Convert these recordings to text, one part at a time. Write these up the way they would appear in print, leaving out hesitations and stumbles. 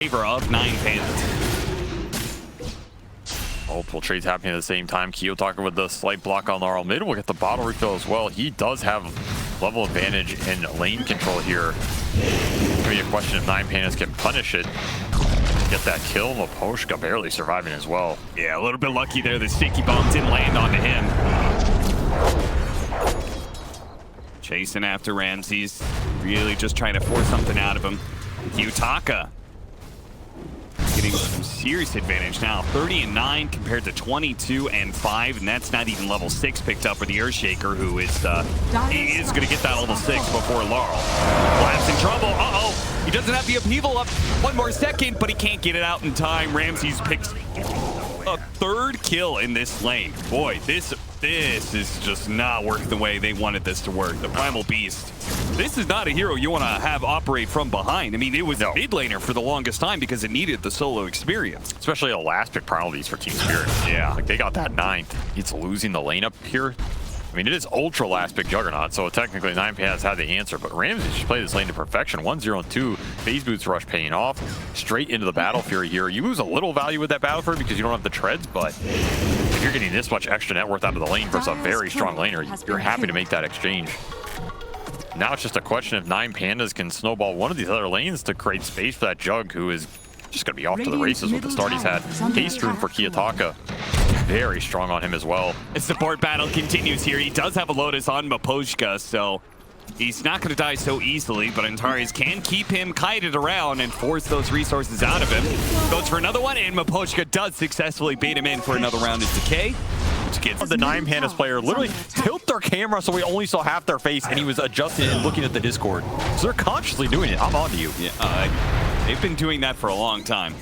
favor of 9PANDAS. Multiple trades happening at the same time. Kiyotaka with the slight block on Laurel mid will get the bottle refill as well. He does have level advantage in lane control here. It's gonna be a question if 9PANDAS can punish it. Get that kill. Maposhka barely surviving as well. Yeah, a little bit lucky there. The sticky bomb didn't land onto him. Chasing after Ramses. Really just trying to force something out of him. Kiyotaka getting some serious advantage now. 30-9 compared to 22-5, and that's not even level 6 picked up for the Earthshaker, who is he is going to get that level 6 before Laurel. Lab's in trouble. Uh-oh. He doesn't have the upheaval up one more second, but he can't get it out in time. Ramses picks a third kill in this lane. Boy, this is just not working the way they wanted this to work. The Primal Beast. This is not a hero you want to have operate from behind. I mean, it was a mid laner for the longest time because it needed the solo experience. Especially a last pick Primal Beast for Team Spirit. Yeah. Like, they got that 9th. It's losing the lane up here. I mean, it is ultra last pick Juggernaut, so technically 9PANDAS had the answer, but Ramses just played this lane to perfection. 1-0-2, Phase Boots rush paying off. Straight into the Battle Fury here. You lose a little value with that Battle Fury because you don't have the treads, but if you're getting this much extra net worth out of the lane versus a very strong laner, you're happy to make that exchange. Now it's just a question if 9PANDAS can snowball one of these other lanes to create space for that Jug, who is just going to be off to the races with the start he's had. Haste Rune for Kiyotaka. Very strong on him as well. The support battle continues here. He does have a Lotus on Maposhka, so he's not going to die so easily, but Antares can keep him kited around and force those resources out of him. Goes for another one, and Maposhka does successfully bait him in for another round of decay. The 9PANDAS player literally tilt their camera so we only saw half their face, and he was adjusting and looking at the Discord. So they're consciously doing it. I'm on to you. Yeah, they've been doing that for a long time.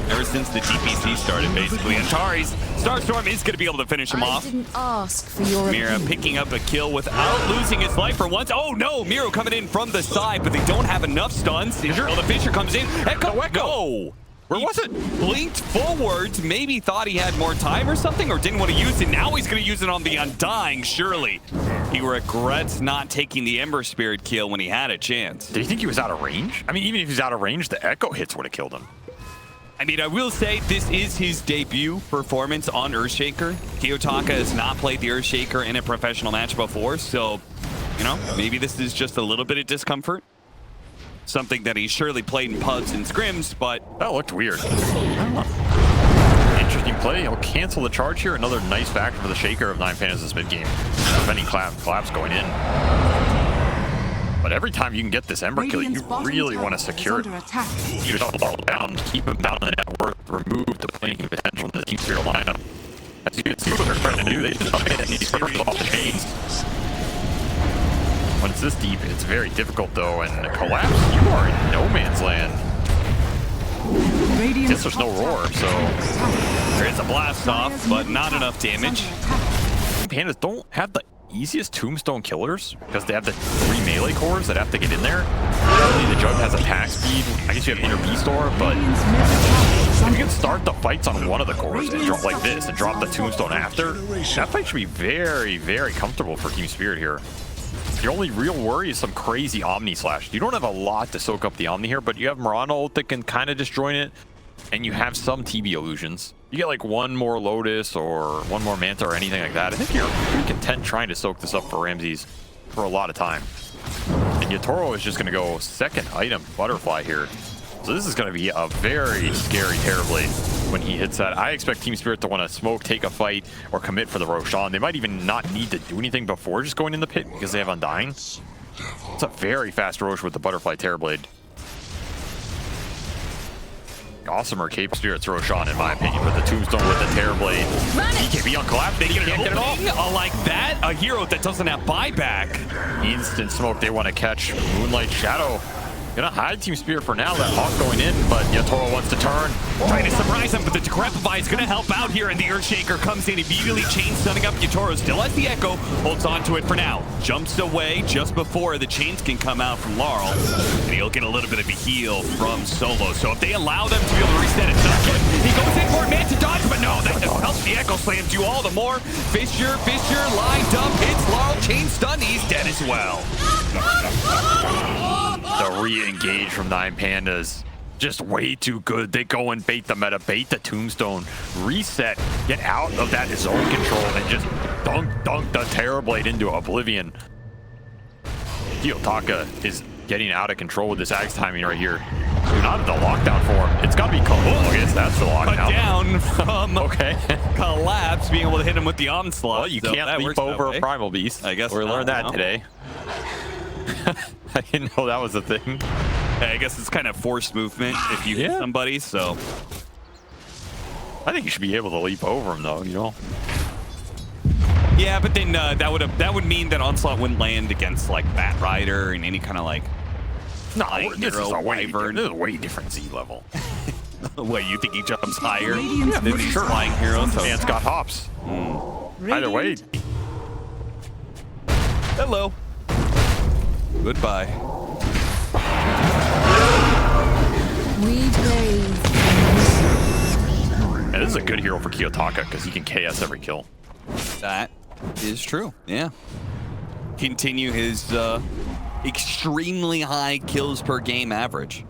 Ever since the TPC started, basically. Antares, Starstorm is going to be able to finish him off. Didn't ask for your Mira picking up a kill without losing his life for once. Oh no, Miro coming in from the side, but they don't have enough stuns. Oh, the Fisher comes in. Echo, no! Where was it? Blinked forwards, maybe thought he had more time or something, or didn't want to use it. Now he's going to use it on the Undying, surely. He regrets not taking the Ember Spirit kill when he had a chance. Did you think he was out of range? I mean, even if he's out of range, the Echo hits would have killed him. I mean, I will say this is his debut performance on Earthshaker. Kiyotaka has not played the Earthshaker in a professional match before, so, you know, maybe this is just a little bit of discomfort. Something that he surely played in pubs and scrims, but... That looked weird. Interesting play. He'll cancel the charge here. Another nice factor for the Shaker of 9PANDAS' mid-game. Preventing collapse going in. But every time you can get this Ember kill, you really want to secure it. You just ball down, keep him down the net worth, remove the playing potential in the Team Spirit lineup. As you can see what they're trying to do, they just come in and these first off the chains. When it's this deep, it's very difficult though, and collapse, you are in no man's land. Guess there's no roar, so there is a blast off, but not enough damage. Pandas don't have the easiest tombstone killers because they have the 3 melee cores that have to get in there. Really, the Jug has attack speed. I guess you have Inner Beast Aura, but if you can start the fights on one of the cores and drop like this and drop the tombstone after, that fight should be very, very comfortable for Team Spirit here. Your only real worry is some crazy Omni Slash. You don't have a lot to soak up the Omni here, but you have Mirana ult that can kind of disjoin it, and you have some TB illusions. You get like one more Lotus or one more Manta or anything like that. I think you're pretty content trying to soak this up for Ramses for a lot of time. And Yatoro is just going to go second item Butterfly here. So this is going to be a very scary Terrorblade when he hits that. I expect Team Spirit to want to smoke, take a fight, or commit for the Roshan. They might even not need to do anything before just going in the pit because they have Undying. It's a very fast Rosh with the Butterfly Terrorblade. Awesomer Cape Spirit's Roshan, in my opinion, with the Tombstone, with the Terrorblade. He can't be on collapse. They can't get it off. Like that, a hero that doesn't have buyback. Instant smoke. They want to catch Moonlight Shadow. Gonna hide Team Spirit for now. That Hawk going in, but Yatoro wants to turn. Trying to surprise him, but the Decrepify is gonna help out here, and the Earthshaker comes in, immediately chain stunning up. Yatoro still has the Echo, holds on to it for now. Jumps away just before the chains can come out from Laurel, and he'll get a little bit of a heal from Solo. So if they allow them to be able to reset it, he goes in for a man to dodge, but no, that just helps the Echo Slam do all the more. Fisher lined up, hits Laurel, chain stun, he's dead as well. The re-engage from 9PANDAS. Just way too good. They go and bait the meta, bait the tombstone, reset, get out of that zone control, and just dunk the Terrorblade into oblivion. Kiyotaka is getting out of control with this axe timing right here. Not the lockdown for him. It's got to be cool. I guess that's the lockdown. Cut down from okay. Collapse, being able to hit him with the onslaught. Well, you so can't leap over a primal beast. I guess we learned that today. I didn't know that was a thing. Yeah, I guess it's kind of forced movement if you hit somebody, so. I think you should be able to leap over him, though, you know? Yeah, but then that would mean that onslaught wouldn't land against like Bat Rider and any kind of like. No, this is a way different Z level. What, you think he jumps higher Yeah, than these flying heroes? So. And it's got hops. Either way. Hello. Goodbye. We blaze. And this is a good hero for Kiyotaka because he can KS every kill. That is true. Yeah. Continue his extremely high kills per game average.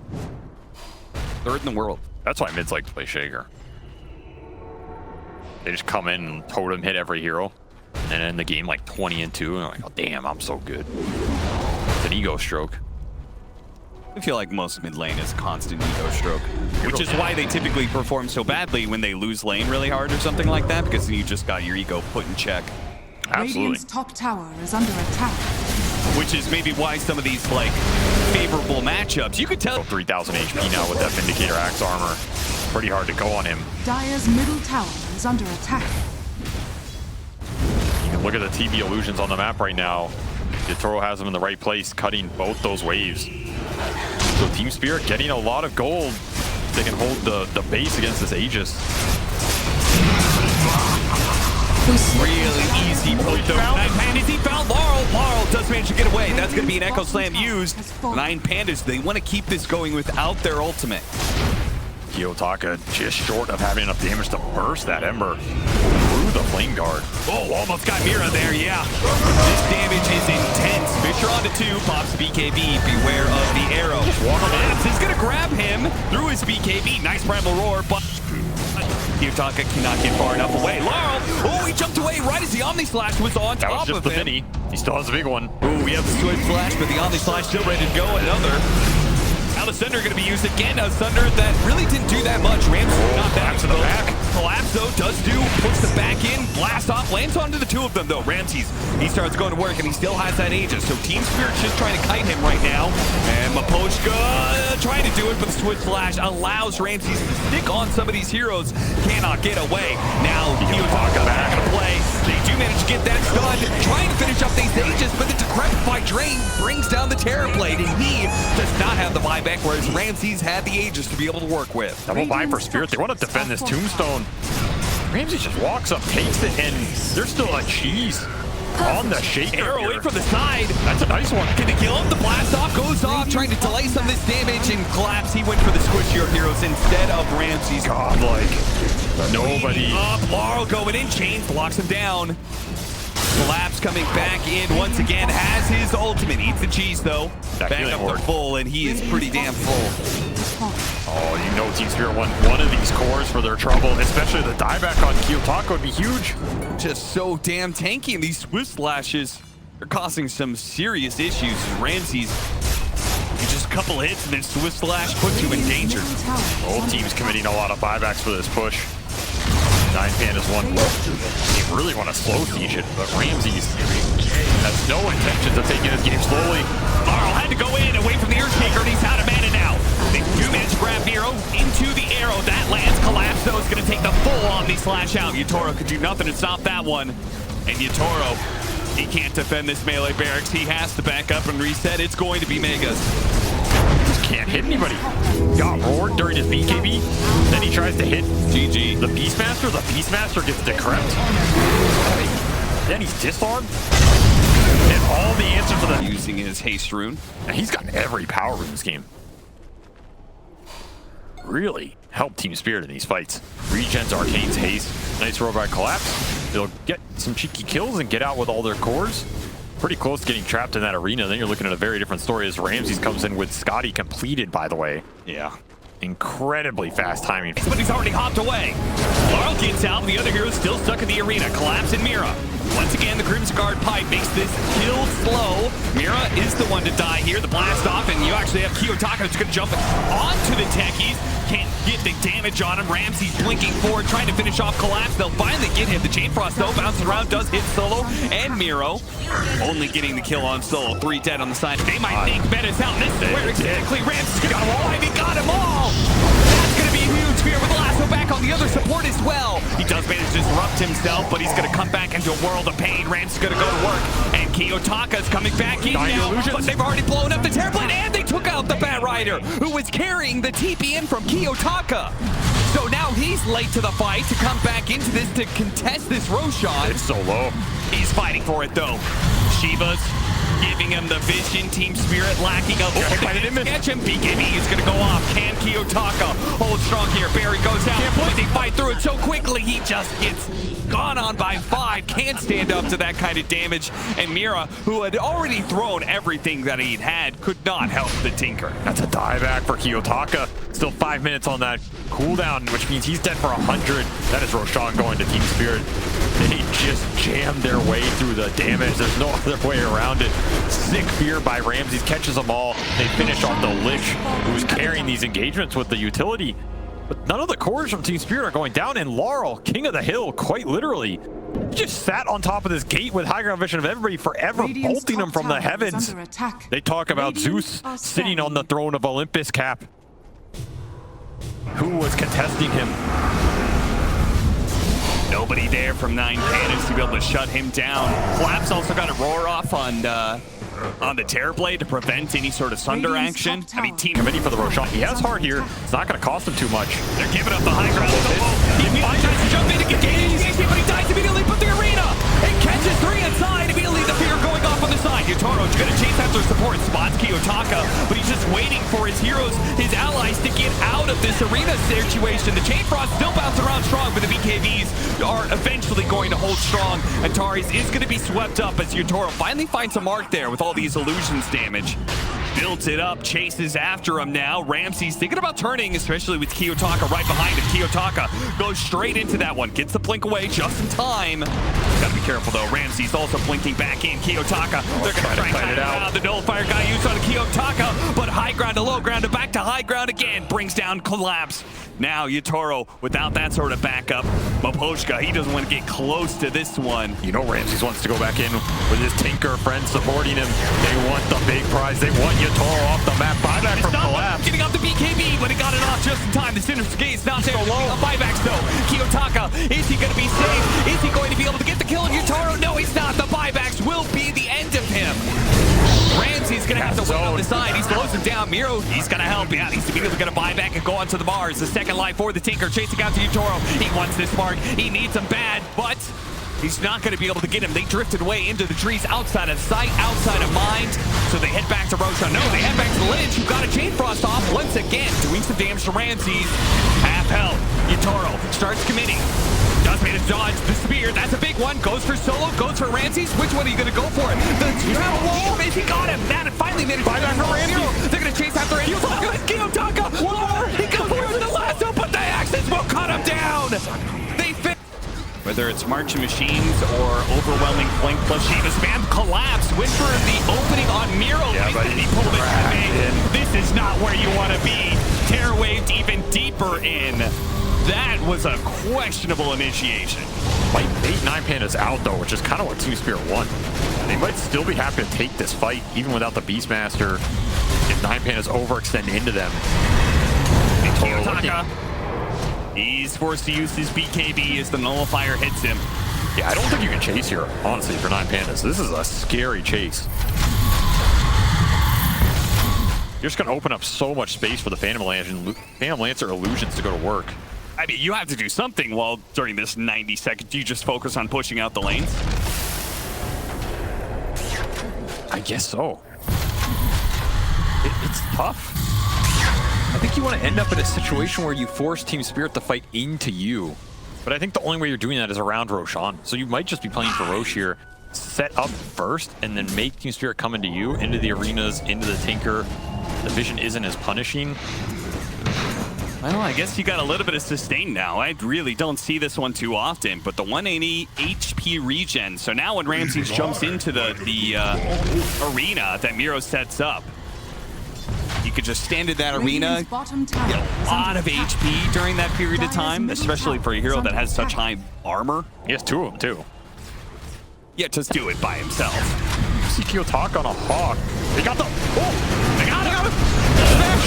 Third in the world. That's why mids like to play Shaker. They just come in and totem hit every hero. And then end the game like 20-2. And they're like, oh, damn, I'm so good. It's an ego stroke. I feel like most mid lane is constant ego stroke, which is why they typically perform so badly when they lose lane really hard or something like that, because you just got your ego put in check. Absolutely. Radiant's top tower is under attack. Which is maybe why some of these like favorable matchups, you could tell. 3,000 HP now with that Vindicator Axe armor. Pretty hard to go on him. Dire's middle tower is under attack. You can look at the TV illusions on the map right now. Yatoro has him in the right place, cutting both those waves. So Team Spirit getting a lot of gold. They can hold the base against this Aegis. Really easy poke though. 9PANDAS, he found Laurel. Laurel does manage to get away. That's going to be an Echo Slam used. 9PANDAS, they want to keep this going without their ultimate. Kiyotaka just short of having enough damage to burst that Ember through the Flame Guard. Oh, almost got Mira there, yeah. This damage is intense. Fisher onto 2, pops the BKB. Beware of the arrow. Collapse is going to grab him through his BKB. Nice primal roar, but Kiyotaka cannot get far enough away. Laurel, oh, he jumped away right as the Omni Slash was on That was top just of the him. mini. He still has a big one. Oh, we have the Swift Flash, but the Omni Slash still ready to go. Another. Now the Sunder going to be used again. A Sunder that really didn't do that much. Rams not that to the back. Collapse though does push the back in, blast off, lands onto the two of them though. Ramses, he starts going to work and he still has that Aegis. So Team Spirit's just trying to kite him right now. And Mapochka trying to do it, but the Swift Flash allows Ramses to stick on some of these heroes. Cannot get away. Now Kiyotaka back into play. They do manage to get that stun, trying to finish up these Aegis, but the Decrepify Drain brings down the Terrorblade, and he does not have the buyback, whereas Ramses had the Aegis to be able to work with. Double buy for Spirit. They want to defend this Tombstone. Ramsey just walks up, takes it, and there's still a cheese on the Shaker. Arrow in from the side. That's a nice one. Can he kill him? The blast off goes off, trying to delay some of this damage, and Collapse, he went for the squishier heroes instead of Ramses. Godlike. Nobody. Up, Laurel going in, Chains blocks him down. Collapse coming back in once again, has his ultimate. Eats the cheese though. That back up horde. to full, and he is pretty damn full. Oh, you know Team Spirit won one of these cores for their trouble, especially the dieback on Kiyotaka would be huge. Just so damn tanky, and these Swift Slashes are causing some serious issues. Ramses, just a couple hits, and then Swift Slash puts you in danger. Both teams committing a lot of buybacks for this push. 9PANDAS won. They really want to slow siege it, but Ramses has no intentions of taking this game slowly. Laurel had to go in, away from the Earthshaker, and he's out of mana now. They do manage to grab Nero into the arrow. That lands. Collapse, though, is going to take the full Omni Slash out. Yatoro could do nothing to stop that one. And Yatoro, he can't defend this melee barracks. He has to back up and reset. It's going to be Megas. Just can't hit anybody. Got roared during his BKB. Then he tries to hit GG. the Beastmaster. The Beastmaster gets decrept. Then he's disarmed. And all the answers for the... Using his haste rune. And he's got every power in this game. Really help Team Spirit in these fights. Regen's Arcane's haste. Nice roll by Collapse. They'll get some cheeky kills and get out with all their cores. pretty close to getting trapped in that arena. Then you're looking at a very different story as Ramses comes in with Scotty completed, by the way. Yeah. Incredibly fast timing. But he's already hopped away. Laurel gets out, the other hero's still stuck in the arena. Collapse in Mira. Once again, the Crimson Guard pipe makes this kill slow. Mira is the one to die here. The blast off, and you actually have Kiyotaka that's going to jump onto the techies. Can't get the damage on him. Ramsey's blinking forward, trying to finish off Collapse. They'll finally get him. The Chain Frost, though, bounces around, does hit Solo and Miro. Only getting the kill on Solo. 3 dead on the side. They might think Betta's out. This is where exactly Ramsey's got them all. He got them all. That's going to be a huge fear with the lasso back on the other support as well. He does manage to disrupt himself, but he's going to come back into a world of pain. Ramsey's going to go to work, and Kiyotaka's coming back in now, but they've already blown up the Terrorblade, and they took out the Bat Rider, who was carrying the TP in from Kiyotaka. So now he's late to the fight to come back into this to contest this Roshan. It's so low. He's fighting for it, though. Shiva's giving him the vision, Team Spirit lacking a catch him. BKB is going to go off. Can Kiyotaka hold strong here? Barry goes down. But they fight through it so quickly, he just gets gone on by 5. Can't stand up to that kind of damage. And Mira, who had already thrown everything that he'd had, could not help the Tinker. That's a dieback for Kiyotaka. Still 5 minutes on that cooldown, which means he's dead for 100. That is Roshan going to Team Spirit. They just jammed their way through the damage. There's no other way around it. Sick fear by Ramses, catches them all. They finish off the Lich, who's carrying these engagements with the utility. But none of the cores from Team Spirit are going down, and Laurel, king of the hill, quite literally, just sat on top of this gate with high ground vision of everybody forever, bolting them from the heavens. They talk about Zeus sitting on the throne of Olympus, Cap. Who was contesting him? Nobody there from 9PANDAS to be able to shut him down. Collapse also got a roar off on the Terrorblade to prevent any sort of Sunder action. I mean, Team ready for the Roshan. He has hard here. It's not going to cost him too much. They're giving up the high ground. He tries to jump in to get games, but he dies immediately. But the arena, it catches 3 inside. Immediately the fear going off on the side. Yotoro's going to chase after support. Spots Kiyotaka, but he's just waiting for his heroes, his allies, to get out of this arena situation. The Chain Frost still bouncing around strong, but the BKBs are eventually going to hold strong. And Taris is going to be swept up as Yotoro finally finds a mark there with all these illusions damage. Builds it up, chases after him now. Ramsey's thinking about turning, especially with Kiyotaka right behind him. Kiyotaka goes straight into that one, gets the blink away just in time. Gotta be careful though. Ramsey's also blinking back in. Kiyotaka, they're gonna try and cut it out. The nullifier guy used on Kiyotaka, but high ground to low ground to back to high ground again. Brings down Collapse. Now Yotoro without that sort of backup. Maposhka, he doesn't want to get close to this one. You know Ramses wants to go back in with his Tinker friend supporting him. They want the big prize. They want Yotoro off the map. Buyback from Collapse. Getting off the BKB, but he got it off just in time. The Sinister Gate's not there. Buybacks though. Kiyotaka, is he going to be safe? Is he going to be able to get the kill on Yotoro? No, he's not. The buybacks will be the end of him. Ramsey's going to have to wait on the side. He slows him down. Miro, he's going to help. Yeah, he's immediately going to buy back and go onto the bars. The second life for the Tinker, chasing out to Yotoro. He wants this mark. He needs him bad, but he's not going to be able to get him. They drifted away into the trees outside of sight, outside of mind. So they head back to Roshan. No, they head back to Lynch, who got a Chain Frost off once again, doing some damage to Ramses. Half health. Yotoro starts committing. Does manage to dodge the spear. That's a big one. Goes for Solo, goes for Ramses. Which one are you going to go for? The travel wall. He got him. That finally managed to back for Ramses. They're going to chase after him. Kiyotaka. He goes for the lasso, but the axes will cut him down. They fit. Whether it's marching machines or overwhelming flank plus Shiva spam, Collapse went for the opening on Miro. Yeah, but he pulled it back. This is not where you want to be. Terror waved even deeper in. That was a questionable initiation. Might bait 9PANDAS out though, which is kind of what Team Spirit won. They might still be happy to take this fight, even without the Beastmaster, if 9PANDAS overextend into them. Kiyotaka, he's forced to use his BKB as the nullifier hits him. Yeah, I don't think you can chase here, honestly, for 9PANDAS. This is a scary chase. You're just going to open up so much space for the Phantom Lancer illusions to go to work. I mean, you have to do something while during this 90 seconds. You just focus on pushing out the lanes. I guess so. It's tough. I think you want to end up in a situation where you force Team Spirit to fight into you. But I think the only way you're doing that is around Roshan. So you might just be playing for Roche here. set up first and then make Team Spirit come into you, into the arenas, into the Tinker. The vision isn't as punishing. Well, I guess you got a little bit of sustain now. I really don't see this one too often, but the 180 HP regen. So now when Ramses jumps into the arena that Miro sets up, you could just stand in that arena, get a lot of HP during that period of time, especially for a hero that has such high armor. He has two of them too. Yeah, just do it by himself. See Kiyotaka on a hawk. They got the... Oh! They got him! Smash!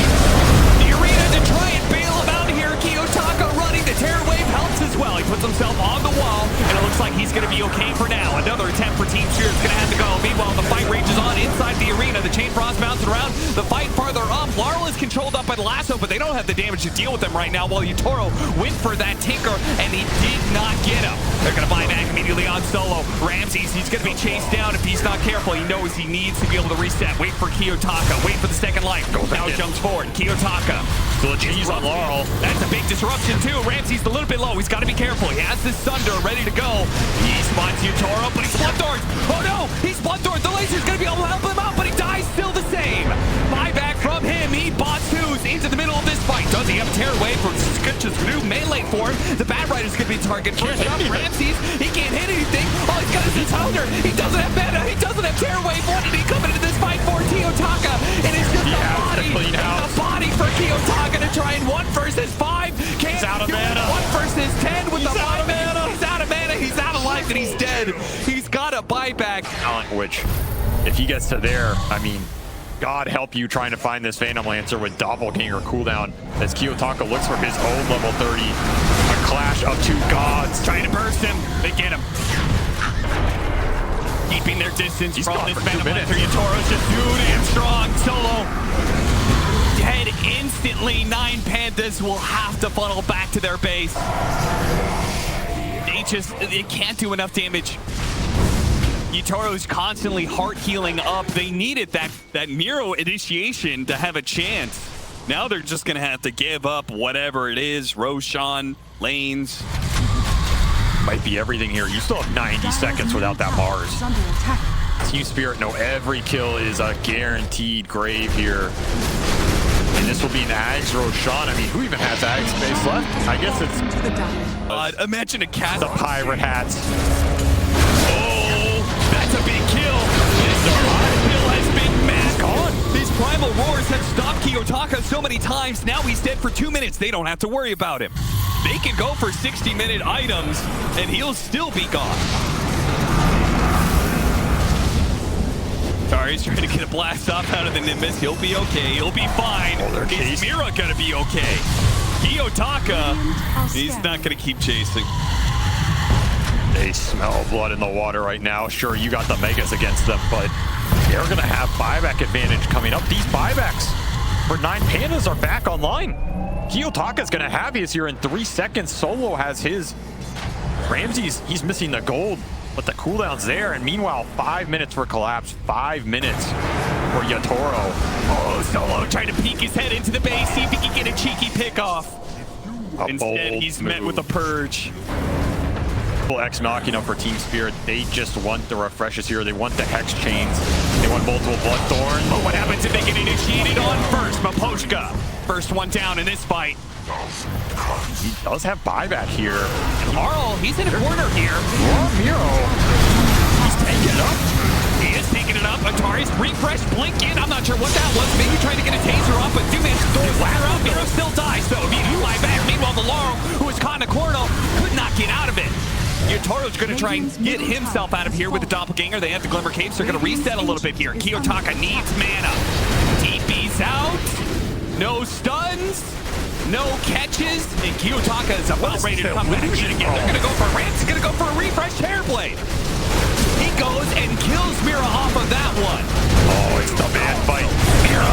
The arena to try and bail him out here. Kiyotaka running. The Terror Wave helps as well. He puts himself on the wall, and it looks like he's going to be okay for now. Another attempt for Team Spirit is going to have to go. Meanwhile, the fight rages on inside the arena. The Chain Frost bouncing around. The fight farther up. Larl is controlled up by the Lasso, but they don't have the damage to deal with them right now, while Yutoro went for that Tinker, and he did not get him. They're going to buy back immediately on solo. Ramses, he's going to be chased down if he's not careful. He knows he needs to be able to reset. Wait for Kiyotaka. Wait for the second life. Now jumps forward. Kiyotaka. Still a cheese on Laurel. That's a big disruption too. Ramses a little bit low. He's got to be careful. He has this Sunder ready to go. He spots Yutoro, but he's Bloodthorn. Oh no! He's Bloodthorn. The laser's going to be able to help him out, but he dies still the same. Buyback from him. He bots twos into the middle of this fight. Does he have a Terror Wave from Scooch's melee form? The Bad Rider's going to be target first up. Ramses, he can't hit anything. All he's got is his Sunder. He doesn't have mana. He doesn't have Terror Wave. What did he come into this fight for? Kiyotaka. And it's just a body for Kiyotaka to try and 1 versus 5. He's out of mana. 1 versus 10 with the buyback. He's out of mana. He's out of life, and he's dead. He's got a buyback. Which, if he gets to there, I mean, God help you trying to find this Phantom Lancer with Doppelganger cooldown as Kiyotaka looks for his own level 30. A clash of two gods. Trying to burst him. They get him. Keeping their distance from this Phantom Lancer. Yutoro's just too damn strong. Solo dead instantly. 9PANDAS will have to funnel back to their base. They can't do enough damage. Yutoro's constantly heart healing up. They needed that Miro initiation to have a chance. Now they're just gonna have to give up whatever it is. Roshan, lanes. Might be everything here. You still have 90 seconds without that Mars. Team Spirit know every kill is a guaranteed grave here. And this will be an Ags Roshan. I mean, who even has Ags space left? I guess it's... imagine a cat. The Pirate Hats. Oh, that's a big kill. This kill has been masked. Gone. These Primal Roars have stopped Kiyotaka so many times. Now he's dead for 2 minutes. They don't have to worry about him. They can go for 60-minute items, and he'll still be gone. Sorry, he's trying to get a blast off out of the Nimbus. He'll be okay. He'll be fine. Is Mira gonna be okay? Kiyotaka, he's not gonna keep chasing. They smell blood in the water right now. Sure, you got the Megas against them, but they're gonna have buyback advantage coming up. These buybacks for 9PANDAS are back online. Kiyotaka's gonna have his here in 3 seconds. Solo has his. Ramses, he's missing the gold, but the cooldown's there. And meanwhile, 5 minutes for collapse, 5 minutes for Yutoro. Oh, Solo trying to peek his head into the base, see if he can get a cheeky pick off. Instead, he's met with a purge. Ex Machina for Team Spirit. They just want the refreshes here. They want the Hex Chains. They want multiple Bloodthorn. But what happens if they get initiated on first? Mapochka, first one down in this fight. He does have buyback here. And Marl, he's in a corner here. Miro, he's taking it up. He is taking it up. Atari's refresh, blink in. I'm not sure what that was. Maybe trying to get a taser off, but Duman's going ladder out. Miro still dies, so immediately fly back. Meanwhile, the Laurel, who was caught in a corner, could not get out of it. Yutoro's going to try and get himself out of here with the Doppelganger. They have the Glimmer Capes. They're going to reset a little bit here. Kiyotaka needs mana. TP's out. No stuns. No catches. And Kiyotaka is about ready to come back in again. They're going to go for Rance. He's going to go for a refresh Terrorblade. He goes and kills Mira off of that one. Oh, it's the man fight. Mira,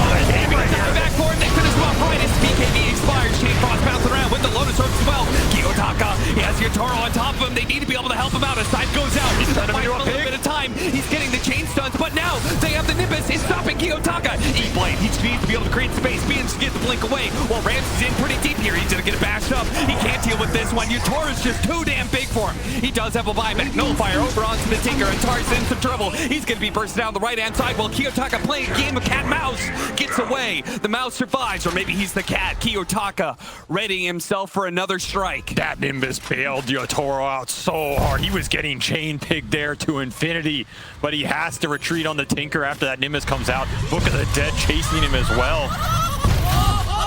back for him. They could as well find his BKB expired. Chain Frost bouncing around with the Lotus Orb as well. Kiyotaka, he has Yutoro on top of him. They need to be able to help him out. As side goes out. He's trying to fight a little bit of time. He's getting the chain stuns, but now they have the Nimbus. He's stopping Kiyotaka. He blade. He just needs to be able to create space. Beans to get the blink away. While Ramsey's in pretty deep here. He's gonna get bashed up. He can't deal with this one. Utara's just too damn big for him. He does have a buyback. Nullifier over onto the Tinker, and Tar's in some trouble. He's gonna be bursting down the right-hand side while Kiyotaka playing a game of cat and mouse. Gets away. The mouse survives, or maybe he's the cat. Kiyotaka readying himself for another strike. That Nimbus bailed Yotaro out so hard. He was getting chain pigged there to infinity, but he has to retreat on the Tinker after that Nimbus comes out. Book of the Dead chasing him as well.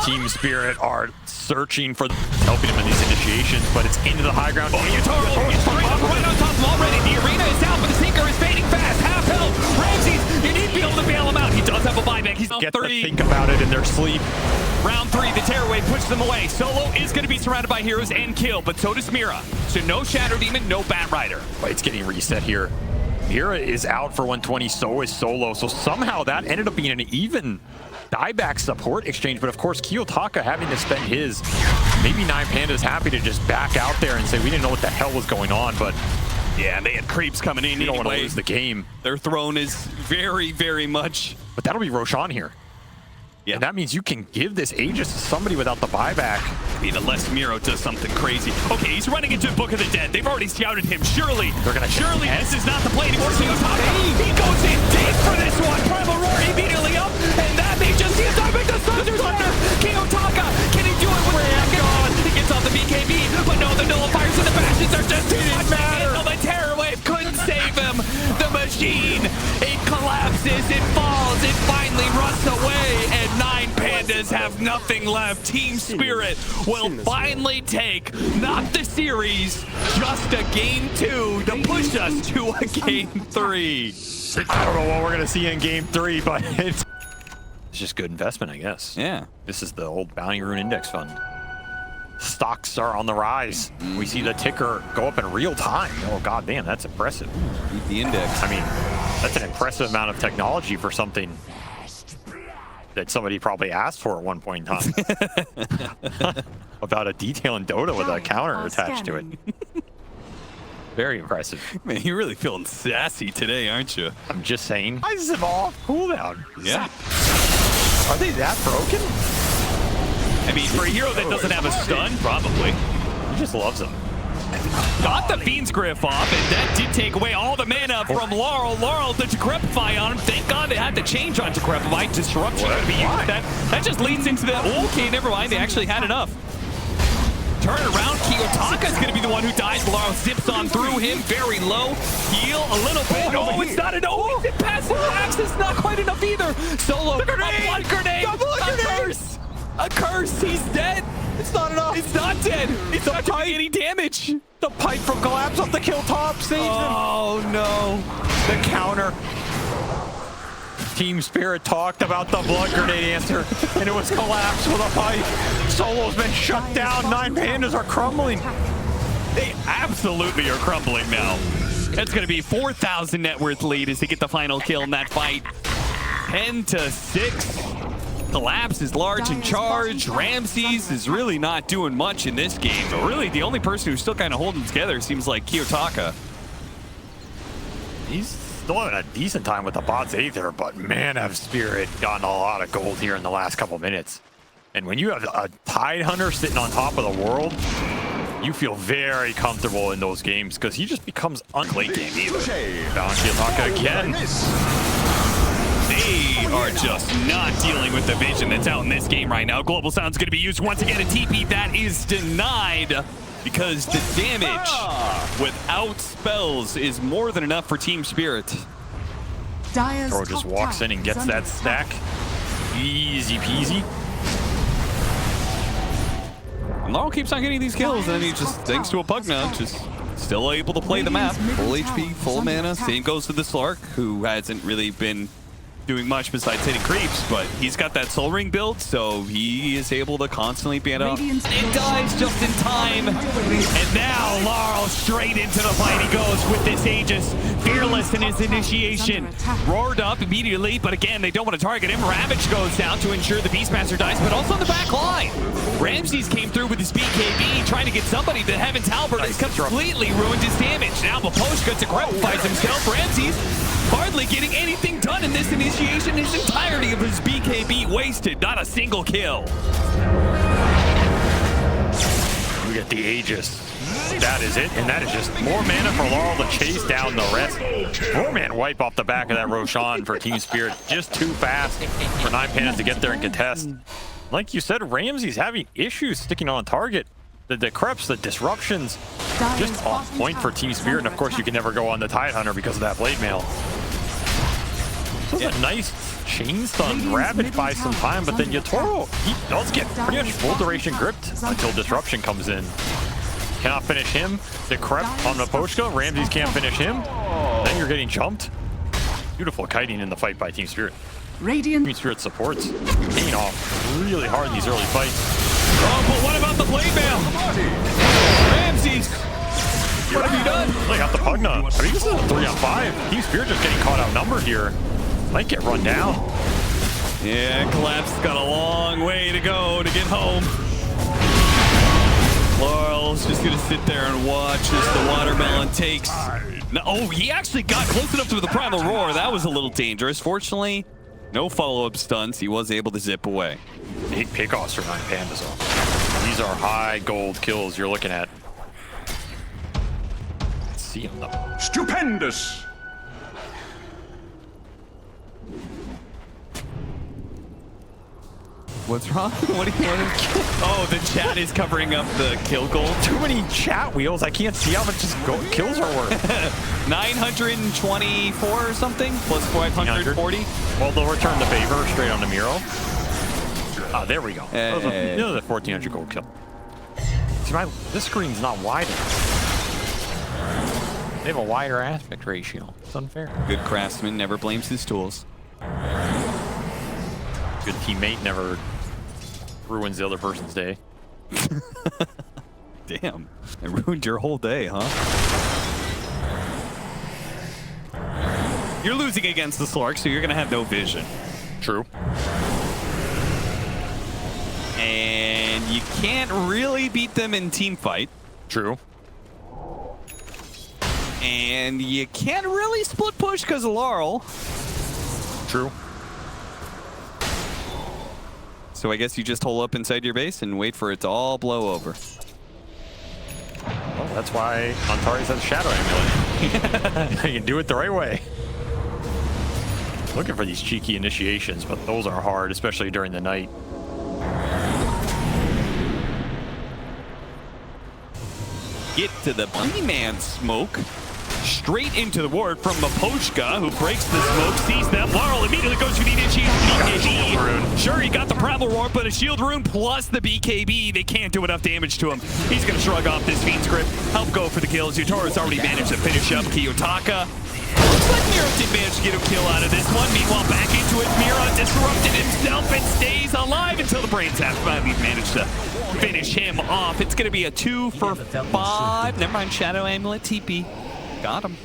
Team Spirit are searching for helping him in these initiations, but it's into the high ground. Yotaro is right on top of him already. The arena is out, but the Tinker is fading fast. Half health. Ramses, you need to be able to bail him out. He does have a buyback. He's Get to 30. think about it in their sleep. Round 3, the Terror Wave pushes them away. Solo is going to be surrounded by heroes and kill, but so does Mira. So no Shadow Demon, no Bat Rider. But it's getting reset here. Mira is out for 120, so is Solo. So somehow that ended up being an even dieback support exchange. But of course, Kiyotaka having to spend his. Maybe 9PANDAS happy to just back out there and say, we didn't know what the hell was going on, but yeah, they had creeps coming in. you don't want to anyway. lose the game. Their throne is very, very much. But that'll be Roshan here. Yeah. And that means you can give this Aegis to somebody without the buyback. I mean, unless Miro does something crazy. Okay, he's running into Book of the Dead. They've already scouted him. Surely this is not the play anymore. He goes in deep for this one. Primal Roar immediately up, and that may just see a dieback. The Thunder's under. Kiyotaka, can he do it with the God? He gets off the BKB, but no, the nullifiers and the bastions are just too much. The Terror Wave couldn't save him. The machine, it collapses, it falls, it finally runs away, and 9PANDAS have nothing left. Team Spirit will finally take not the series, just a game 2 to push us to a game 3. I don't know what we're going to see in game 3, but it's just good investment, I guess. Yeah. This is the old Bounty Rune Index Fund. Stocks are on the rise. We see the ticker go up in real time. Oh, god damn, that's impressive. Beat the index. I mean, that's an impressive amount of technology for something that somebody probably asked for at one point in time. About a detail in Dota with a counter attached to it. Very impressive. Man, you're really feeling sassy today, aren't you? I'm just saying. Eyes of off cooldown. Yeah. Are they that broken? I mean, for a hero that doesn't have a stun, probably. He just loves them. Got the Fiend's Griff off, and that did take away all the mana from Laurel. Laurel, the Decrepify on him. Thank God they had to change on Decrepify. Disruption to be used. That just leads into the... Okay, never mind. They actually had enough. Turn around. Kiyotaka's going to be the one who dies. Laurel zips on through him. Very low. Heal a little bit. Oh, it's not enough. Oh, it's passive access. Not quite enough either. Solo. A blood grenade. A curse. A curse. He's dead. It's not enough. It's not dead. It's not doing any damage. The pipe from Collapse off the kill top saves him. Oh, no. The counter. Team Spirit talked about the blood grenade answer, and it was Collapse with a pipe. Solo's been shut down. 9PANDAS are crumbling. They absolutely are crumbling now. That's going to be 4,000 net worth lead as they get the final kill in that fight. 10-6. Collapse is large in charge. Ramses is really not doing much in this game, but really the only person who's still kind of holding together seems like Kiyotaka. He's still having a decent time with the bots either, but man, have Spirit gotten a lot of gold here in the last couple minutes. And when you have a Tide Hunter sitting on top of the world, you feel very comfortable in those games because he just becomes unlate game either. Down Kiyotaka again. They are just not dealing with the vision that's out in this game right now. Global Sound's going to be used once again. A TP that is denied because the damage without spells is more than enough for Team Spirit. Thor just walks in and gets that stack. Easy peasy. And Laurel keeps on getting these kills, and he just, thanks to a Pugna, just still able to play the map. Full HP, full mana. Same goes to the Slark, who hasn't really been doing much besides hitting creeps, but he's got that Soul Ring built, so he is able to constantly be up. It dies just in time, and now Laurel straight into the fight he goes with this Aegis. Fearless in his initiation. Roared up immediately, but again, they don't want to target him. Ravage goes down to ensure the Beastmaster dies, but also on the back line. Ramses came through with his BKB, trying to get somebody, but Heaven's Halberd has completely ruined his damage. Now Baposhka decrepitifies himself. Ramses hardly getting anything done in this initiation. His entirety of his BKB wasted, not a single kill. We get the Aegis. That is it, and that is just more mana for Laurel to chase down the rest. 4-man wipe off the back of that Roshan for Team Spirit. Just too fast for 9PANDAS to get there and contest. Like you said, Ramsey's having issues sticking on target. The decreps, the disruptions, just on point for Team Spirit. And of course, you can never go on the Tidehunter because of that blade mail. So it's a nice chain stun, ravaged by some time, but then Yatoro, he does get pretty much full duration gripped until disruption comes in. Cannot finish him. Decrep on Baposhka. Ramses can't finish him. Then you're getting jumped. Beautiful kiting in the fight by Team Spirit. Radiant. Team Spirit supports paying off really hard in these early fights. Oh, but what about the blade mail? Ramses, what have you done? They got the Pugna. I mean, this is a 3-on-5. Team Spirit just getting caught outnumbered here. Might get run down. Yeah, Collapse got a long way to go to get home. Laurel's just gonna sit there and watch as the watermelon takes. No, oh, he actually got close enough to the Primal Roar. That was a little dangerous. Fortunately, no follow-up stunts. He was able to zip away. Big pickoffs for 9PANDAS. These are high gold kills you're looking at. Let's see him though. Stupendous! What's wrong? What do you want? Oh, the chat is covering up the kill goal. Too many chat wheels. I can't see how much just kills are worth. 924 or something, plus 540. Well, they'll return the favor straight on the Miro. Ah, there we go. That was a 1400 gold kill. See, this screen's not wide enough. They have a wider aspect ratio. It's unfair. Good craftsman never blames his tools. Good teammate never ruins the other person's day. Damn, it ruined your whole day, huh? You're losing against the Slark, so you're gonna have no vision. True. And you can't really beat them in team fight. True. And you can't really split push because of Laurel. True. So I guess you just hole up inside your base and wait for it to all blow over. Well, that's why Antares has Shadow Amulet. You can do it the right way. Looking for these cheeky initiations, but those are hard, especially during the night. Get to the B-man smoke. Straight into the ward from Baposhka, who breaks the smoke, sees them. Laurel immediately goes for the initiation BKB. Sure, he got the Primal Roar, but a shield rune plus the BKB, they can't do enough damage to him. He's going to shrug off this Fiend's Grip, help go for the kills. Yutoro's already managed to finish up Kiyotaka. Looks like Miro did manage to get a kill out of this one. Meanwhile, back into it, Miro disrupted himself and stays alive until the Brains have finally managed to finish him off. It's going to be a 2 for 5. Never mind, Shadow Amulet TP. Got him.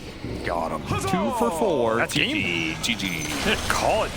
Got him. 2 for 4. That's game. GG. Call it.